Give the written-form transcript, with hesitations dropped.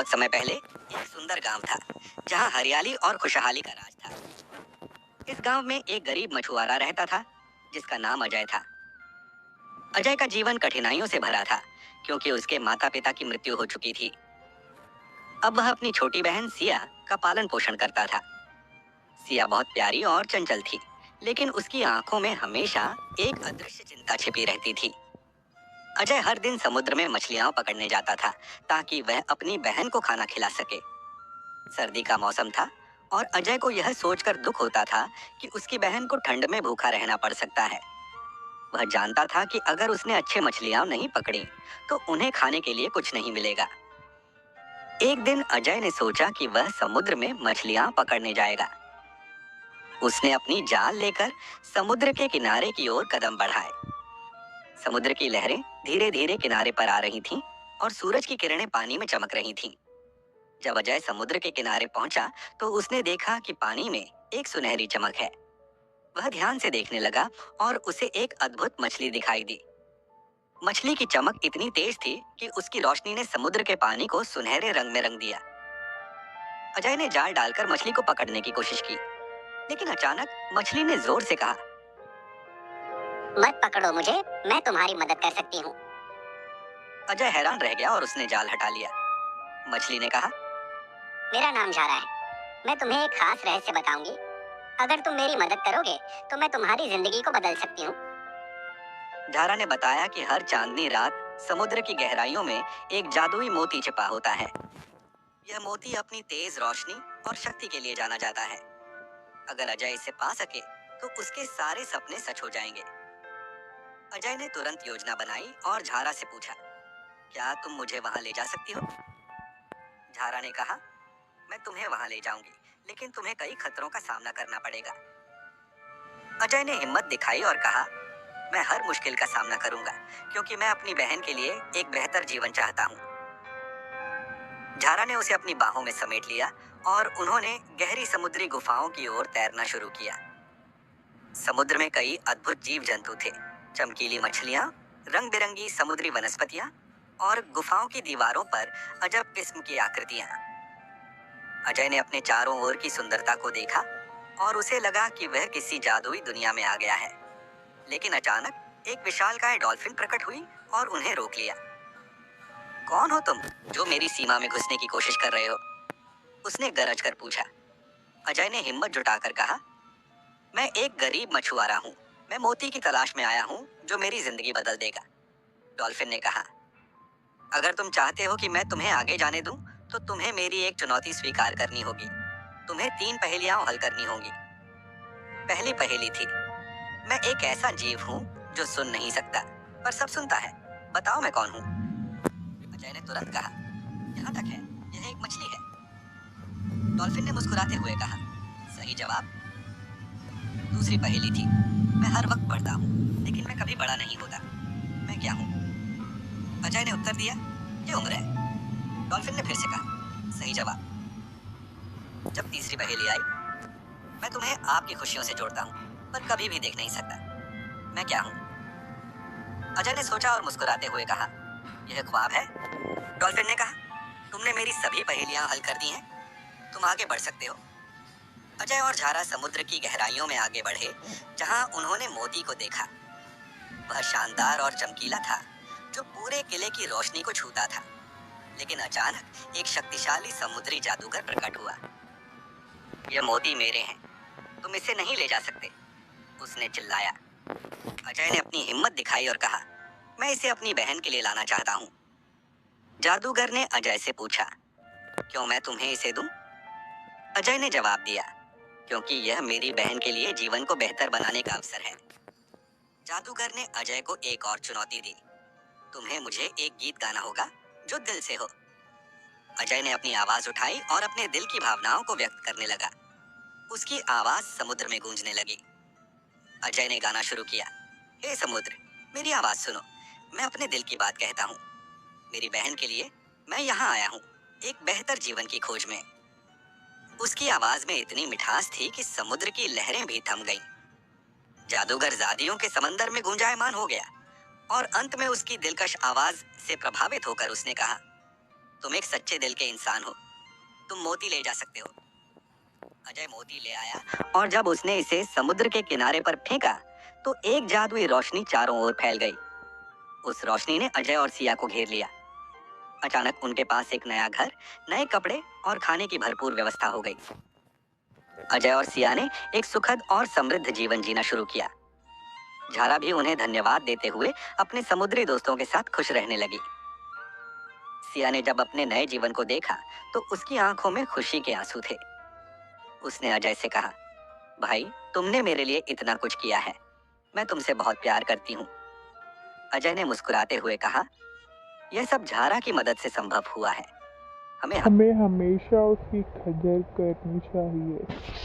बहुत समय पहले एक सुंदर गांव था जहां हरियाली और खुशहाली का राज था। इस गांव में एक गरीब मछुआरा रहता था जिसका नाम अजय था। अजय का जीवन कठिनाइयों से भरा था क्योंकि उसके माता पिता की मृत्यु हो चुकी थी। अब वह अपनी छोटी बहन सिया का पालन पोषण करता था। सिया बहुत प्यारी और चंचल थी, लेकिन उसकी आंखों में हमेशा एक अदृश्य चिंता छिपी रहती थी। अजय हर दिन समुद्र में मछलियां पकड़ने जाता था ताकि वह अपनी बहन को खाना खिला सके। सर्दी का मौसम था और अजय को यह सोचकर दुख होता था कि उसकी बहन को ठंड में भूखा रहना पड़ सकता है। वह जानता था कि अगर उसने अच्छे मछलियां नहीं पकड़ी तो उन्हें खाने के लिए कुछ नहीं मिलेगा। एक दिन अजय ने सोचा कि वह समुद्र में मछलियां पकड़ने जाएगा। उसने अपनी जाल लेकर समुद्र के किनारे की ओर कदम बढ़ाए। समुद्र की लहरें धीरे धीरे किनारे पर आ रही थीं और सूरज की किरणें पानी में चमक रही थीं। जब अजय समुद्र के किनारे पहुंचा तो उसने देखा कि पानी में एक सुनहरी चमक है। वह ध्यान से देखने लगा और उसे एक अद्भुत मछली दिखाई दी। मछली की चमक इतनी तेज थी कि उसकी रोशनी ने समुद्र के पानी को सुनहरे रंग में रंग दिया। अजय ने जाल डालकर मछली को पकड़ने की कोशिश की, लेकिन अचानक मछली ने जोर से कहा, मत पकड़ो मुझे, मैं तुम्हारी मदद कर सकती हूँ। अजय हैरान रह गया और उसने जाल हटा लिया। मछली ने कहा, मेरा नाम झारा है, मैं तुम्हें एक खास रहस्य बताऊंगी। अगर तुम मेरी मदद करोगे तो मैं तुम्हारी जिंदगी को बदल सकती हूँ। झारा ने बताया कि हर चांदनी रात समुद्र की गहराइयों में एक जादुई मोती छिपा होता है। यह मोती अपनी तेज रोशनी और शक्ति के लिए जाना जाता है। अगर अजय इसे पा सके तो उसके सारे सपने सच हो जाएंगे। अजय ने तुरंत योजना बनाई और झारा से पूछा, क्या तुम मुझे वहां ले जा सकती हो? झारा ने कहा, मैं तुम्हें वहां ले जाऊंगी, लेकिन तुम्हें कई खतरों का सामना करना पड़ेगा। अजय ने हिम्मत दिखाई और कहा, मैं हर मुश्किल का सामना करूंगा क्योंकि मैं अपनी बहन के लिए एक बेहतर जीवन चाहता हूँ। झारा ने उसे अपनी बाहों में समेट लिया और उन्होंने गहरी समुद्री गुफाओं की ओर तैरना शुरू किया। समुद्र में कई अद्भुत जीव जंतु थे, चमकीली मछलियां, रंग बिरंगी समुद्री वनस्पतियां और गुफाओं की दीवारों पर अजब किस्म की आकृतियां। अजय ने अपने चारों ओर की सुंदरता को देखा और उसे लगा कि वह किसी जादुई दुनिया में आ गया है। लेकिन अचानक एक विशालकाय डॉल्फिन प्रकट हुई और उन्हें रोक लिया। कौन हो तुम जो मेरी सीमा में घुसने की कोशिश कर रहे हो? उसने गरज कर पूछा। अजय ने हिम्मत जुटाकर कहा, मैं एक गरीब मछुआरा हूँ। मैं मोती की तलाश में आया हूँ जो मेरी जिंदगी बदल देगा। डॉल्फिन ने कहा, अगर तुम चाहते हो कि मैं तुम्हें आगे जाने दूं, तो तुम्हें मेरी एक चुनौती स्वीकार करनी होगी। तुम्हें 3 पहेलियां हल करनी होंगी। पहली पहेली थी, मैं एक ऐसा जीव हूँ जो सुन नहीं सकता पर सब सुनता है। बताओ मैं कौन हूँ? अजय ने तुरंत कहा, यहाँ तक है, यह एक मछली है। डॉल्फिन ने मुस्कुराते हुए कहा, सही जवाब। दूसरी पहेली थी, मैं हर वक्त बढ़ता हूँ लेकिन मैं कभी बड़ा नहीं होता। मैं क्या हूँ? अजय ने उत्तर दिया, ये उम्र है। डॉल्फिन ने फिर से कहा, सही जवाब। जब तीसरी पहेली आई, मैं तुम्हें आपकी खुशियों से जोड़ता हूँ पर कभी भी देख नहीं सकता। मैं क्या हूँ? अजय ने सोचा और मुस्कुराते हुए कहा, यह ख्वाब है। डॉल्फिन ने कहा, तुमने मेरी सभी पहेलियां हल कर दी हैं, तुम आगे बढ़ सकते हो। अजय और झारा समुद्र की गहराइयों में आगे बढ़े, जहां उन्होंने मोती को देखा। वह शानदार और चमकीला था, जो पूरे किले की रोशनी को छूता था। लेकिन अचानक एक शक्तिशाली समुद्री जादूगर प्रकट हुआ। यह मोती मेरे हैं, तुम इसे नहीं ले जा सकते, उसने चिल्लाया। अजय ने अपनी हिम्मत दिखाई और कहा, मैं इसे अपनी बहन के लिए लाना चाहता हूँ। जादूगर ने अजय से पूछा, क्यों मैं तुम्हें इसे दूं? अजय ने जवाब दिया, क्योंकि यह मेरी बहन के लिए जीवन को बेहतर बनाने का अवसर है। जादूगर ने अजय को एक और चुनौती दी, तुम्हें मुझे एक गीत गाना होगा जो दिल से हो। अजय ने अपनी आवाज उठाई और अपने दिल की भावनाओं को व्यक्त करने लगा। उसकी आवाज समुद्र में गूंजने लगी। अजय ने गाना शुरू किया, हे समुद्र, मेरी आवाज सुनो, मैं अपने दिल की बात कहता हूँ। मेरी बहन के लिए मैं यहाँ आया हूँ, एक बेहतर जीवन की खोज में। उसकी आवाज में इतनी मिठास थी कि समुद्र की लहरें भी थम गईं। जादूगर जादियों के समंदर में गुंजायमान हो गया और अंत में उसकी दिलकश आवाज से प्रभावित होकर उसने कहा, तुम एक सच्चे दिल के इंसान हो, तुम मोती ले जा सकते हो। अजय मोती ले आया और जब उसने इसे समुद्र के किनारे पर फेंका तो एक जादुई रोशनी चारों ओर फैल गई। उस रोशनी ने अजय और सिया को घेर लिया। अचानक उनके पास एक नया घर, नए कपड़े और खाने की भरपूर व्यवस्था हो गई। अजय और सिया ने एक सुखद और समृद्ध जीवन जीना शुरू किया। झारा भी उन्हें धन्यवाद देते हुए अपने समुद्री दोस्तों के साथ खुश रहने लगी। सिया ने जब अपने नए जीवन को देखा तो उसकी आंखों में खुशी के आंसू थे। उसने अजय से कहा, भाई, तुमने मेरे लिए इतना कुछ किया है, मैं तुमसे बहुत प्यार करती हूँ। अजय ने मुस्कुराते हुए कहा, यह सब झारा की मदद से संभव हुआ है। हमें हमें हमेशा उसकी कदर करनी चाहिए।